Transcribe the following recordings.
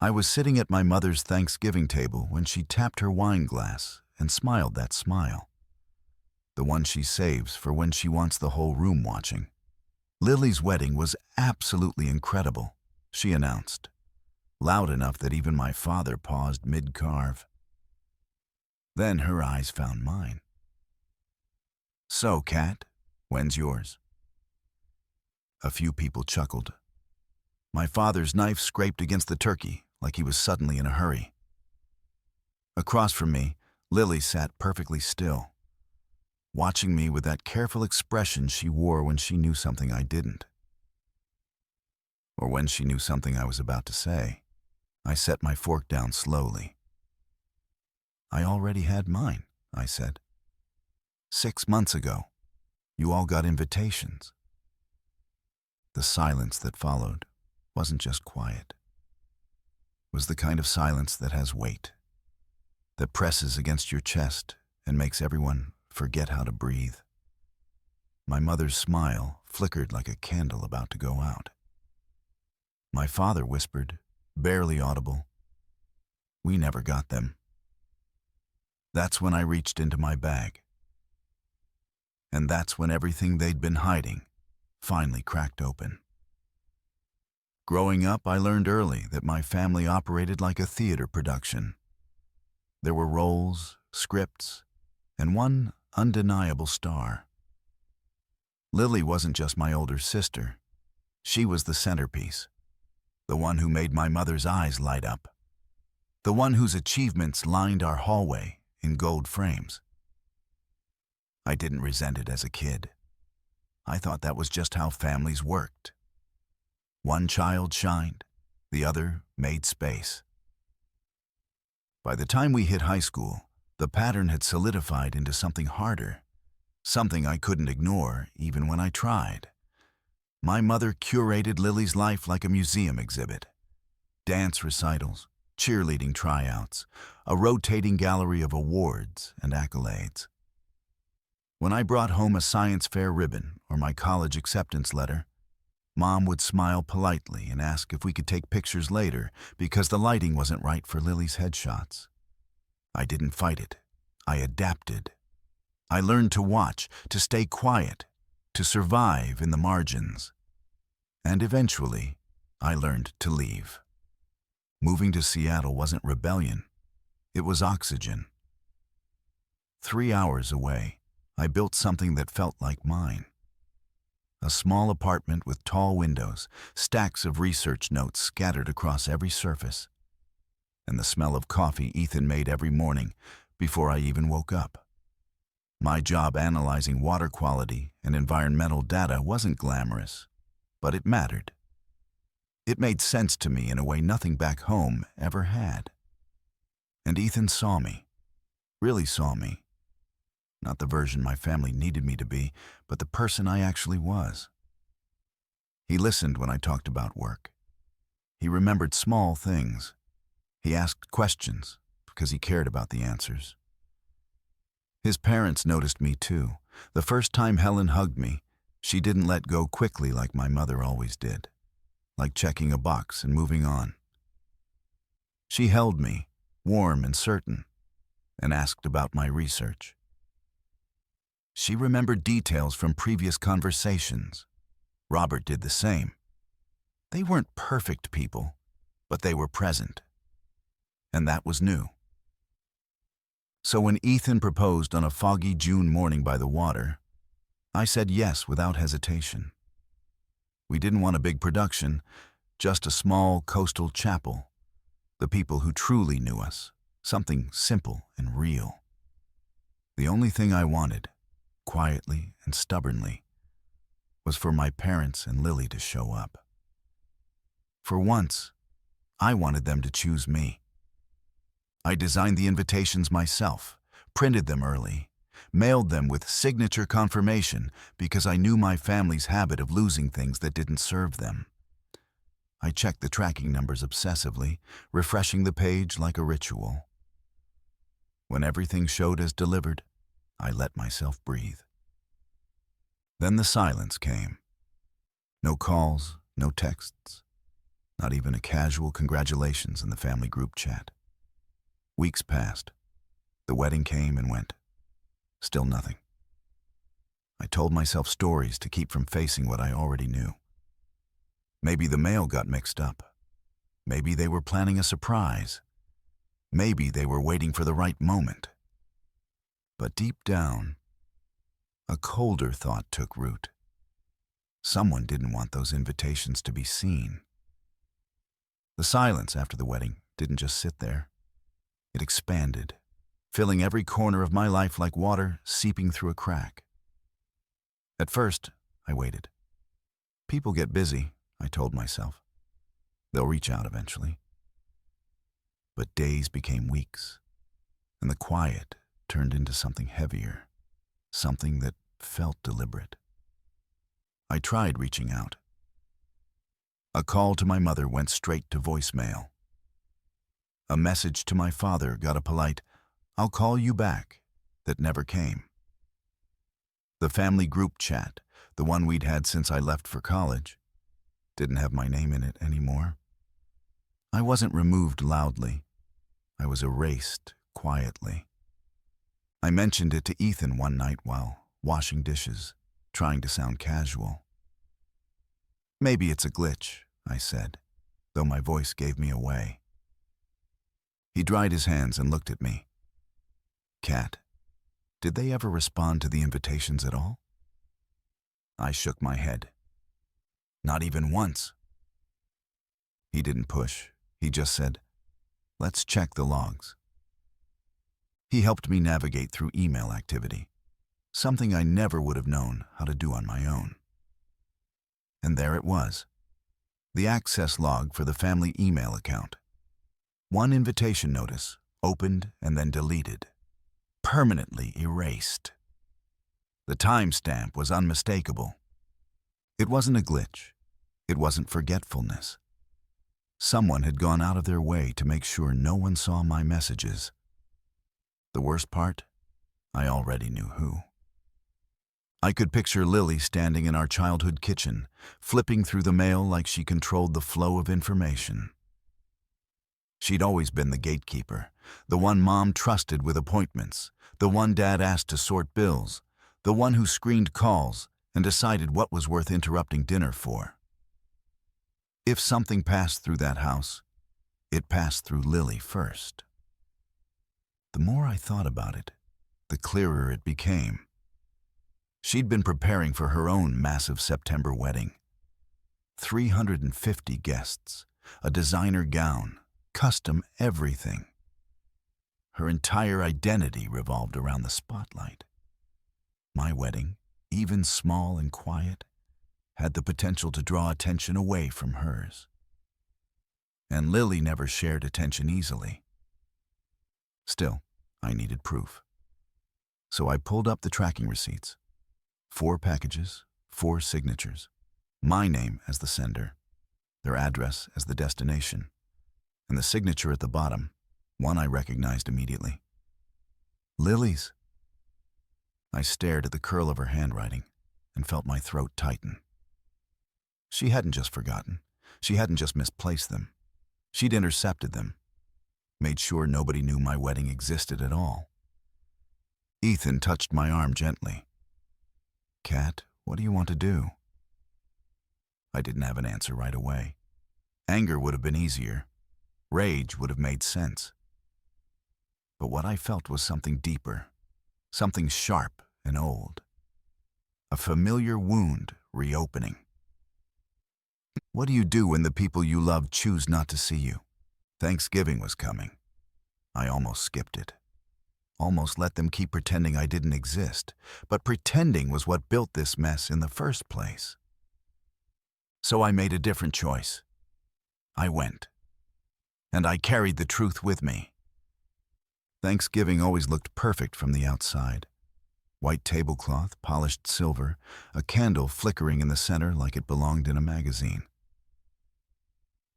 I was sitting at my mother's Thanksgiving table when she tapped her wine glass and smiled that smile, the one she saves for when she wants the whole room watching. Lily's wedding was absolutely incredible, she announced, loud enough that even my father paused mid-carve. Then her eyes found mine. So, Kat, when's yours? A few people chuckled. My father's knife scraped against the turkey like he was suddenly in a hurry. Across from me, Lily sat perfectly still, watching me with that careful expression she wore when she knew something I didn't. Or when she knew something I was about to say. I set my fork down slowly. I already had mine, I said. 6 months ago, you all got invitations. The silence that followed wasn't just quiet. It was the kind of silence that has weight, that presses against your chest and makes everyone forget how to breathe. My mother's smile flickered like a candle about to go out. My father whispered, barely audible, "We never got them." That's when I reached into my bag. And that's when everything they'd been hiding finally cracked open. Growing up, I learned early that my family operated like a theater production. There were roles, scripts, and one undeniable star. Lily wasn't just my older sister. She was the centerpiece, the one who made my mother's eyes light up, the one whose achievements lined our hallway in gold frames. I didn't resent it as a kid. I thought that was just how families worked. One child shined, the other made space. By the time we hit high school, the pattern had solidified into something harder, something I couldn't ignore even when I tried. My mother curated Lily's life like a museum exhibit. Dance recitals, cheerleading tryouts, a rotating gallery of awards and accolades. When I brought home a science fair ribbon or my college acceptance letter, Mom would smile politely and ask if we could take pictures later because the lighting wasn't right for Lily's headshots. I didn't fight it. I adapted. I learned to watch, to stay quiet, to survive in the margins. And eventually, I learned to leave. Moving to Seattle wasn't rebellion. It was oxygen. 3 hours away, I built something that felt like mine. A small apartment with tall windows, stacks of research notes scattered across every surface, and the smell of coffee Ethan made every morning before I even woke up. My job analyzing water quality and environmental data wasn't glamorous, but it mattered. It made sense to me in a way nothing back home ever had. And Ethan saw me, really saw me. Not the version my family needed me to be, but the person I actually was. He listened when I talked about work. He remembered small things. He asked questions because he cared about the answers. His parents noticed me too. The first time Helen hugged me, she didn't let go quickly like my mother always did, like checking a box and moving on. She held me, warm and certain, and asked about my research. She remembered details from previous conversations. Robert did the same. They weren't perfect people, but they were present. And that was new. So when Ethan proposed on a foggy June morning by the water, I said yes without hesitation. We didn't want a big production, just a small coastal chapel. The people who truly knew us, something simple and real. The only thing I wanted, quietly and stubbornly, was for my parents and Lily to show up. For once, I wanted them to choose me. I designed the invitations myself, printed them early, mailed them with signature confirmation because I knew my family's habit of losing things that didn't serve them. I checked the tracking numbers obsessively, refreshing the page like a ritual. When everything showed as delivered, I let myself breathe. Then the silence came. No calls, no texts. Not even a casual congratulations in the family group chat. Weeks passed. The wedding came and went. Still nothing. I told myself stories to keep from facing what I already knew. Maybe the mail got mixed up. Maybe they were planning a surprise. Maybe they were waiting for the right moment. But deep down, a colder thought took root. Someone didn't want those invitations to be seen. The silence after the wedding didn't just sit there. It expanded, filling every corner of my life like water seeping through a crack. At first, I waited. People get busy, I told myself. They'll reach out eventually. But days became weeks, and the quiet turned into something heavier, something that felt deliberate. I tried reaching out. A call to my mother went straight to voicemail. A message to my father got a polite, "I'll call you back," that never came. The family group chat, the one we'd had since I left for college, didn't have my name in it anymore. I wasn't removed loudly. I was erased quietly. I mentioned it to Ethan one night while washing dishes, trying to sound casual. "Maybe it's a glitch," I said, though my voice gave me away. He dried his hands and looked at me. "Kat, did they ever respond to the invitations at all?" I shook my head. "Not even once." He didn't push. He just said, "Let's check the logs." He helped me navigate through email activity, something I never would have known how to do on my own. And there it was, the access log for the family email account. One invitation notice, opened and then deleted, permanently erased. The timestamp was unmistakable. It wasn't a glitch. It wasn't forgetfulness. Someone had gone out of their way to make sure no one saw my messages. The worst part? I already knew who. I could picture Lily standing in our childhood kitchen, flipping through the mail like she controlled the flow of information. She'd always been the gatekeeper, the one Mom trusted with appointments, the one Dad asked to sort bills, the one who screened calls and decided what was worth interrupting dinner for. If something passed through that house, it passed through Lily first. The more I thought about it, the clearer it became. She'd been preparing for her own massive September wedding. 350 guests, a designer gown, custom everything. Her entire identity revolved around the spotlight. My wedding, even small and quiet, had the potential to draw attention away from hers. And Lily never shared attention easily. Still, I needed proof. So I pulled up the tracking receipts. 4 packages, 4 signatures. My name as the sender, their address as the destination, and the signature at the bottom, one I recognized immediately. Lily's. I stared at the curl of her handwriting and felt my throat tighten. She hadn't just forgotten. She hadn't just misplaced them. She'd intercepted them, made sure nobody knew my wedding existed at all. Ethan touched my arm gently. "Kat, what do you want to do?" I didn't have an answer right away. Anger would have been easier. Rage would have made sense. But what I felt was something deeper, something sharp and old. A familiar wound reopening. What do you do when the people you love choose not to see you? Thanksgiving was coming. I almost skipped it. Almost let them keep pretending I didn't exist, but pretending was what built this mess in the first place. So I made a different choice. I went. And I carried the truth with me. Thanksgiving always looked perfect from the outside. White tablecloth, polished silver, a candle flickering in the center like it belonged in a magazine.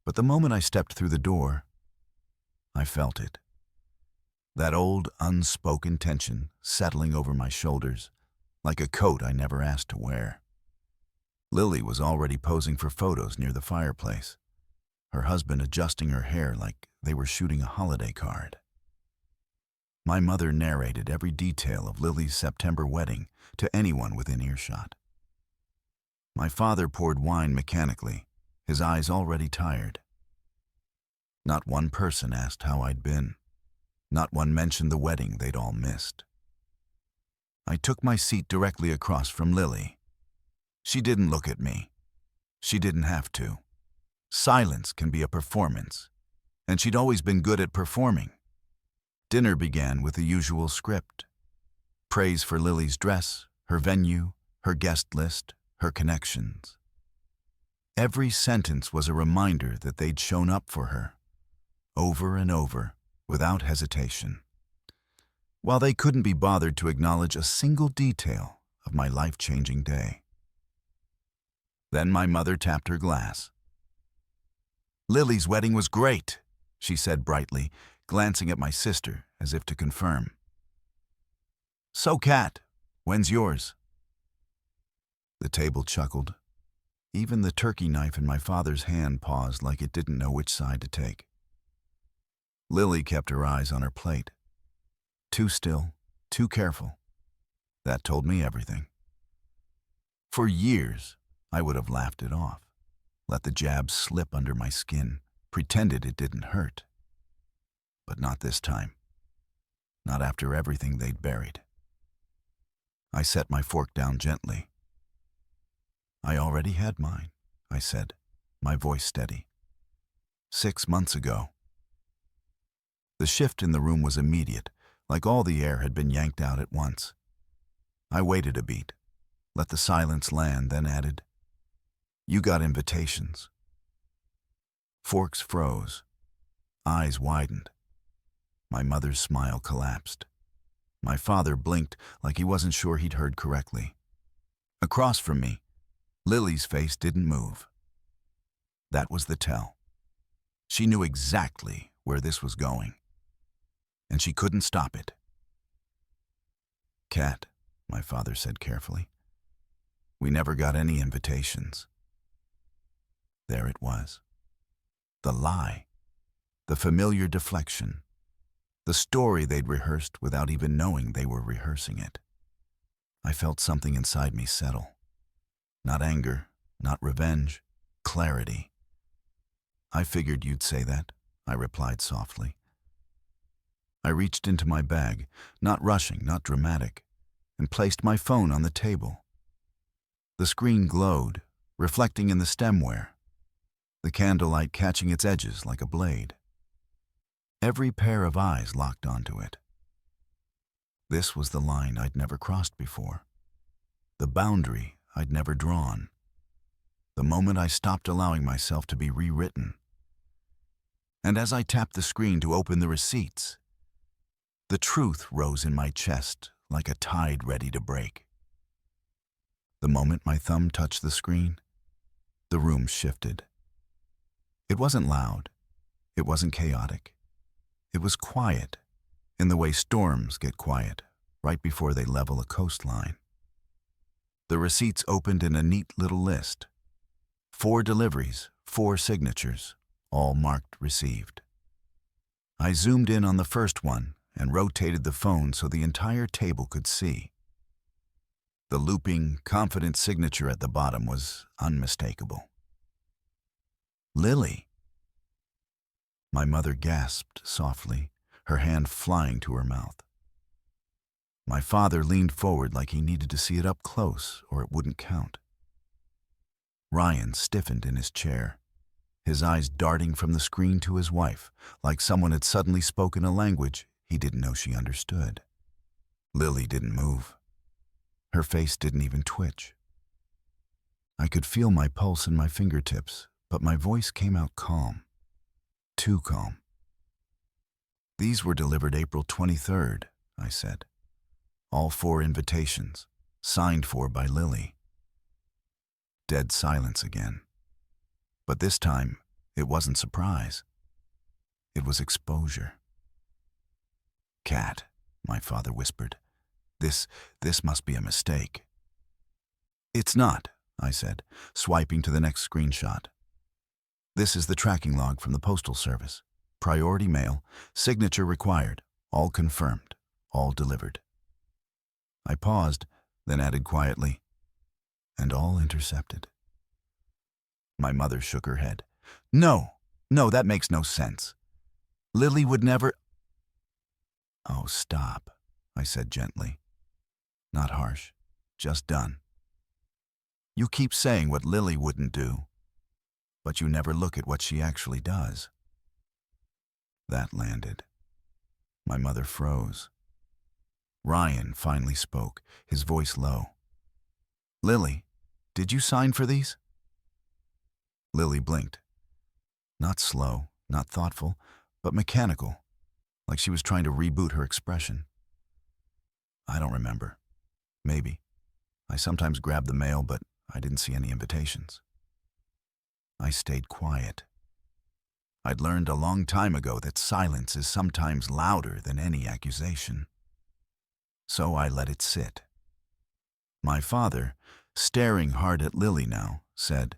But the moment I stepped through the door, I felt it. That old, unspoken tension settling over my shoulders, like a coat I never asked to wear. Lily was already posing for photos near the fireplace. her husband adjusting her hair like they were shooting a holiday card. My mother narrated every detail of Lily's September wedding to anyone within earshot. My father poured wine mechanically, his eyes already tired. Not one person asked how I'd been. Not one mentioned the wedding they'd all missed. I took my seat directly across from Lily. She didn't look at me. She didn't have to. Silence can be a performance, and she'd always been good at performing. Dinner began with the usual script. Praise for Lily's dress, her venue, her guest list, her connections. Every sentence was a reminder that they'd shown up for her, over and over, without hesitation. While they couldn't be bothered to acknowledge a single detail of my life-changing day. Then my mother tapped her glass. "Lily's wedding was great," she said brightly, glancing at my sister as if to confirm. "So, Kat, when's yours?" The table chuckled. Even the turkey knife in my father's hand paused like it didn't know which side to take. Lily kept her eyes on her plate. Too still, too careful. That told me everything. For years, I would have laughed it off, let the jab slip under my skin, pretended it didn't hurt. But not this time. Not after everything they'd buried. I set my fork down gently. "I already had mine," I said, my voice steady. 6 months ago. The shift in the room was immediate, like all the air had been yanked out at once. I waited a beat, let the silence land, then added, "You got invitations." Forks froze. Eyes widened. My mother's smile collapsed. My father blinked like he wasn't sure he'd heard correctly. Across from me, Lily's face didn't move. That was the tell. She knew exactly where this was going, and she couldn't stop it. "Kat," my father said carefully, "we never got any invitations." There it was. The lie. The familiar deflection. The story they'd rehearsed without even knowing they were rehearsing it. I felt something inside me settle. Not anger, not revenge, clarity. "I figured you'd say that," I replied softly. I reached into my bag, not rushing, not dramatic, and placed my phone on the table. The screen glowed, reflecting in the stemware, the candlelight catching its edges like a blade. Every pair of eyes locked onto it. This was the line I'd never crossed before, the boundary I'd never drawn, the moment I stopped allowing myself to be rewritten. And as I tapped the screen to open the receipts, the truth rose in my chest like a tide ready to break. The moment my thumb touched the screen, the room shifted. It wasn't loud. It wasn't chaotic. It was quiet, in the way storms get quiet right before they level a coastline. The receipts opened in a neat little list. 4 deliveries, 4 signatures, all marked received. I zoomed in on the first one and rotated the phone so the entire table could see. The looping, confident signature at the bottom was unmistakable. "Lily." My mother gasped softly, her hand flying to her mouth. My father leaned forward like he needed to see it up close or it wouldn't count. Ryan stiffened in his chair, his eyes darting from the screen to his wife, like someone had suddenly spoken a language he didn't know she understood. Lily didn't move. Her face didn't even twitch. I could feel my pulse in my fingertips, but my voice came out calm. Too calm. "These were delivered April 23rd, I said. All 4 invitations, signed for by Lily. Dead silence again. But this time, it wasn't surprise. It was exposure. "Kat," my father whispered, This must be a mistake." "It's not," I said, swiping to the next screenshot. This is the tracking log from the Postal Service. Priority mail, signature required, all confirmed, all delivered. I paused, then added quietly, and all intercepted. My mother shook her head. No, that makes no sense. Lily would never... Oh, stop, I said gently. Not harsh, just done. You keep saying what Lily wouldn't do, but you never look at what she actually does. That landed. My mother froze. Ryan finally spoke, his voice low. Lily, did you sign for these? Lily blinked. Not slow, not thoughtful, but mechanical, like she was trying to reboot her expression. I don't remember. Maybe. I sometimes grabbed the mail, but I didn't see any invitations. I stayed quiet. I'd learned a long time ago that silence is sometimes louder than any accusation. So I let it sit. My father, staring hard at Lily now, said,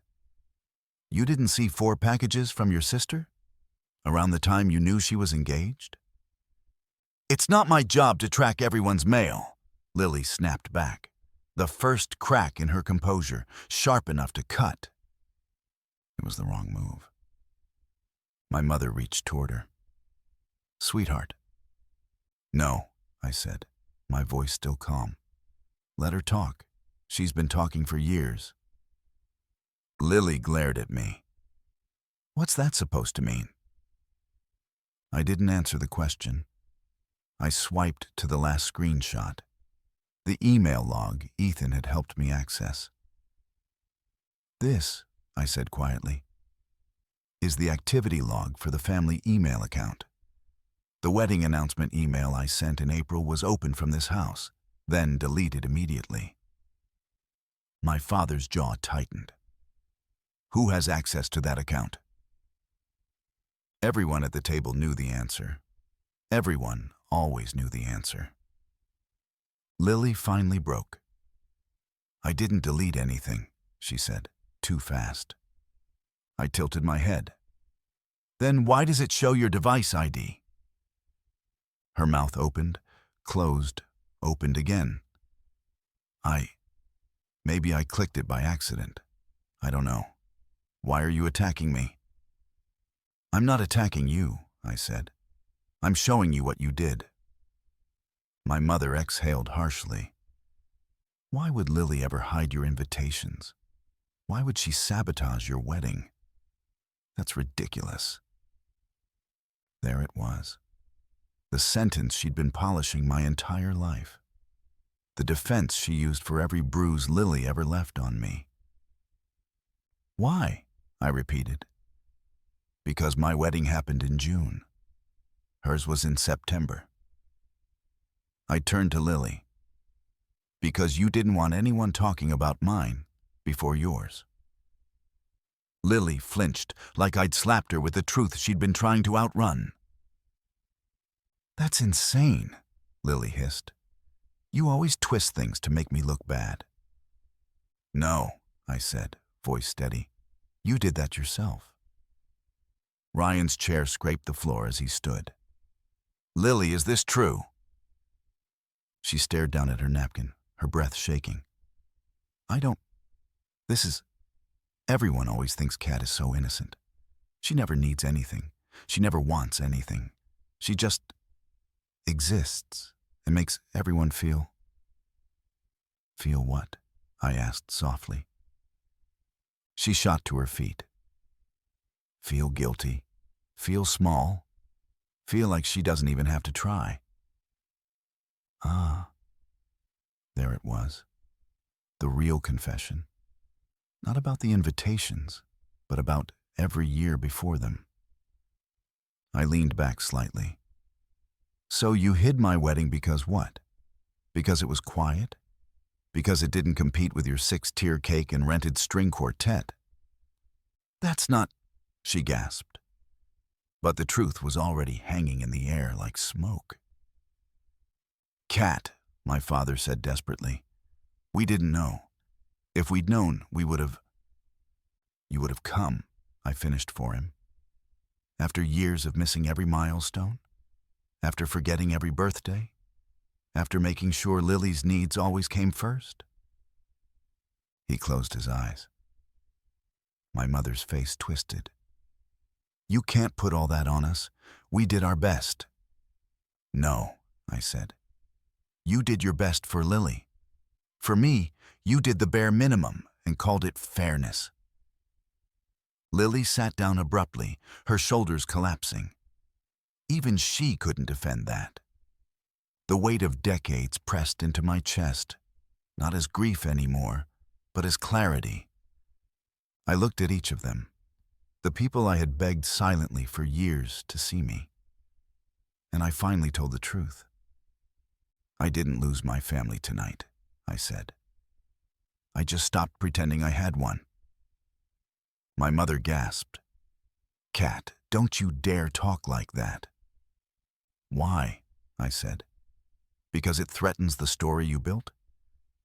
You didn't see 4 packages from your sister? Around the time you knew she was engaged? It's not my job to track everyone's mail, Lily snapped back, the first crack in her composure, sharp enough to cut. It was the wrong move. My mother reached toward her. Sweetheart. No, I said, my voice still calm. Let her talk. She's been talking for years. Lily glared at me. What's that supposed to mean? I didn't answer the question. I swiped to the last screenshot, the email log Ethan had helped me access. This, I said quietly, is the activity log for the family email account. The wedding announcement email I sent in April was opened from this house, then deleted immediately. My father's jaw tightened. Who has access to that account? Everyone at the table knew the answer. Everyone always knew the answer. Lily finally broke. I didn't delete anything, she said, too fast. I tilted my head. Then why does it show your device ID? Her mouth opened, closed, opened again. Maybe I clicked it by accident. I don't know. Why are you attacking me? I'm not attacking you, I said. I'm showing you what you did. My mother exhaled harshly. Why would Lily ever hide your invitations? Why would she sabotage your wedding? That's ridiculous. There it was. The sentence she'd been polishing my entire life. The defense she used for every bruise Lily ever left on me. Why? I repeated. Because my wedding happened in June. Hers was in September. I turned to Lily. Because you didn't want anyone talking about mine before yours. Lily flinched like I'd slapped her with the truth she'd been trying to outrun. That's insane, Lily hissed. You always twist things to make me look bad. No, I said, voice steady. You did that yourself. Ryan's chair scraped the floor as he stood. Lily, is this true? She stared down at her napkin, her breath shaking. Everyone always thinks Kat is so innocent. She never needs anything. She never wants anything. She just exists and makes everyone feel... Feel what? I asked softly. She shot to her feet. Feel guilty. Feel small. Feel like she doesn't even have to try. Ah, there it was. The real confession. Not about the invitations, but about every year before them. I leaned back slightly. So you hid my wedding because what? Because it was quiet? Because it didn't compete with your 6-tier cake and rented string quartet? That's not, she gasped. But the truth was already hanging in the air like smoke. Kat, my father said desperately. We didn't know. If we'd known, you would have come. I finished for him. After years of missing every milestone, after forgetting every birthday, after making sure Lily's needs always came first. He closed his eyes. My mother's face twisted. You can't put all that on us. We did our best. No, I said. You did your best for Lily. For me, you did the bare minimum and called it fairness. Lily sat down abruptly, her shoulders collapsing. Even she couldn't defend that. The weight of decades pressed into my chest, not as grief anymore, but as clarity. I looked at each of them, the people I had begged silently for years to see me. And I finally told the truth. I didn't lose my family tonight, I said. I just stopped pretending I had one. My mother gasped. Kat, don't you dare talk like that. Why? I said. Because it threatens the story you built?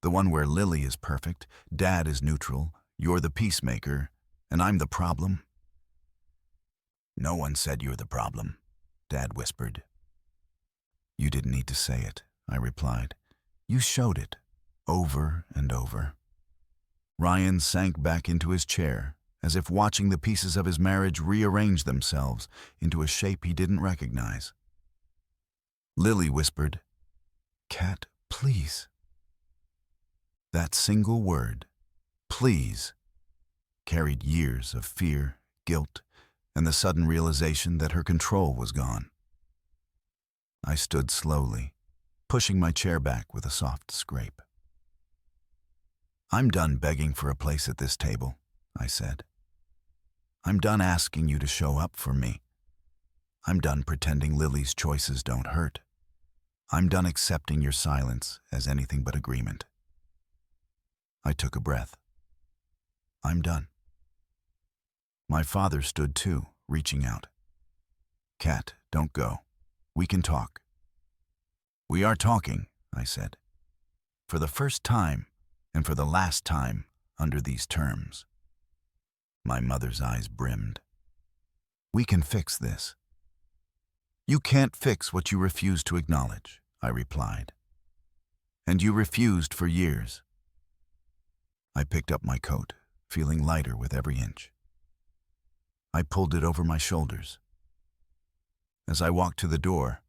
The one where Lily is perfect, Dad is neutral, you're the peacemaker, and I'm the problem? No one said you're the problem, Dad whispered. You didn't need to say it, I replied. You showed it, over and over. Ryan sank back into his chair, as if watching the pieces of his marriage rearrange themselves into a shape he didn't recognize. Lily whispered, Kat, please. That single word, please, carried years of fear, guilt, and the sudden realization that her control was gone. I stood slowly, pushing my chair back with a soft scrape. I'm done begging for a place at this table, I said. I'm done asking you to show up for me. I'm done pretending Lily's choices don't hurt. I'm done accepting your silence as anything but agreement. I took a breath. I'm done. My father stood too, reaching out. Kat, don't go. We can talk. We are talking, I said. For the first time, and for the last time, under these terms. My mother's eyes brimmed. We can fix this. You can't fix what you refuse to acknowledge, I replied. And you refused for years. I picked up my coat, feeling lighter with every inch. I pulled it over my shoulders. As I walked to the door,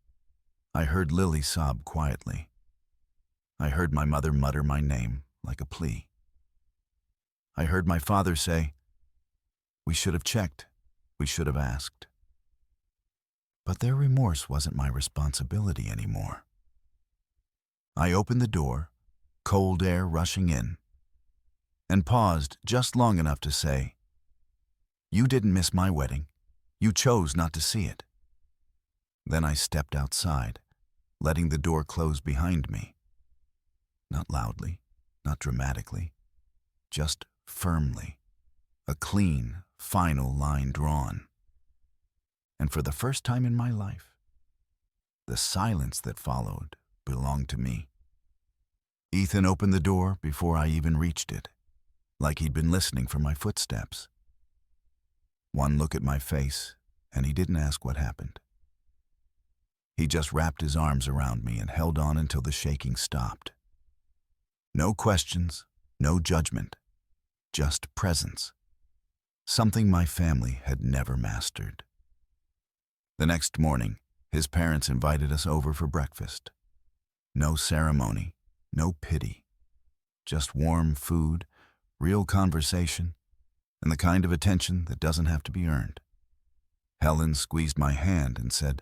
I heard Lily sob quietly. I heard my mother mutter my name like a plea. I heard my father say, we should have checked, we should have asked. But their remorse wasn't my responsibility anymore. I opened the door, cold air rushing in, and paused just long enough to say, you didn't miss my wedding. You chose not to see it. Then I stepped outside, letting the door close behind me. Not loudly, not dramatically, just firmly, a clean, final line drawn. And for the first time in my life, the silence that followed belonged to me. Ethan opened the door before I even reached it, like he'd been listening for my footsteps. One look at my face, and he didn't ask what happened. He just wrapped his arms around me and held on until the shaking stopped. No questions, no judgment, just presence. Something my family had never mastered. The next morning, his parents invited us over for breakfast. No ceremony, no pity, just warm food, real conversation, and the kind of attention that doesn't have to be earned. Helen squeezed my hand and said,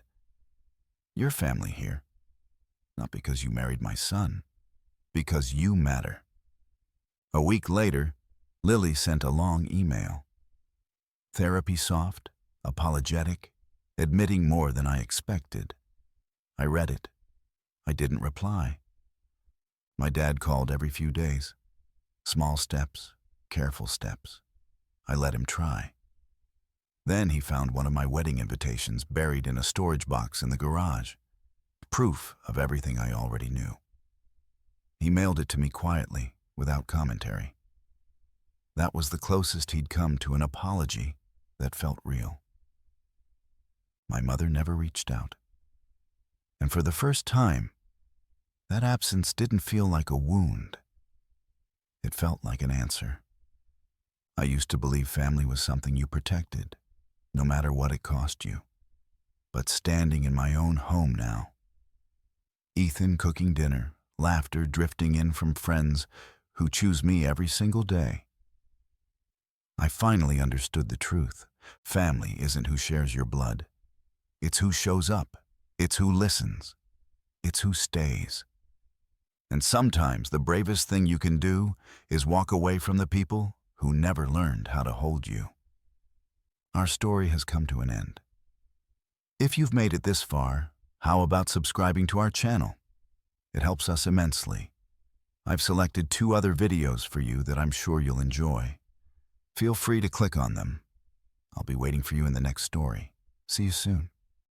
"Your family here, not because you married my son, because you matter." A week later, Lily sent a long email. Therapy soft, apologetic, admitting more than I expected. I read it. I didn't reply. My dad called every few days. Small steps, careful steps. I let him try. Then he found one of my wedding invitations buried in a storage box in the garage. Proof of everything I already knew. He mailed it to me quietly, without commentary. That was the closest he'd come to an apology that felt real. My mother never reached out. And for the first time, that absence didn't feel like a wound. It felt like an answer. I used to believe family was something you protected, no matter what it cost you. But standing in my own home now, Ethan cooking dinner, laughter drifting in from friends who choose me every single day, I finally understood the truth. Family isn't who shares your blood. It's who shows up. It's who listens. It's who stays. And sometimes the bravest thing you can do is walk away from the people who never learned how to hold you. Our story has come to an end. If you've made it this far, how about subscribing to our channel? It helps us immensely. I've selected 2 other videos for you that I'm sure you'll enjoy. Feel free to click on them. I'll be waiting for you in the next story. See you soon.